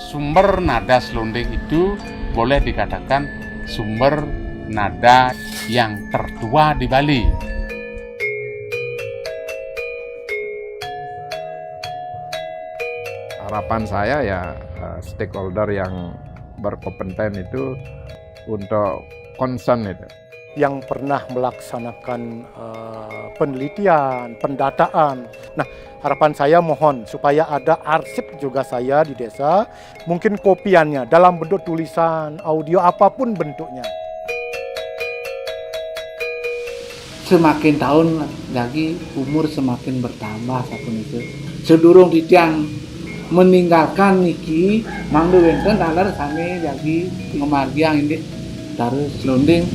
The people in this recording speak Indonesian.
Sumber nada selonding itu boleh dikatakan sumber nada yang tertua di Bali. Harapan saya ya stakeholder yang berkompeten itu untuk concern itu. Yang pernah melaksanakan penelitian, pendataan. Nah, harapan saya mohon supaya ada arsip juga saya di desa, mungkin kopiannya dalam bentuk tulisan, audio, apapun bentuknya. Semakin tahun lagi umur semakin bertambah sapun itu. Sedurung titiang meninggalkan niki mangdu wenten alar sami lagi ngemargiang ini terus selonding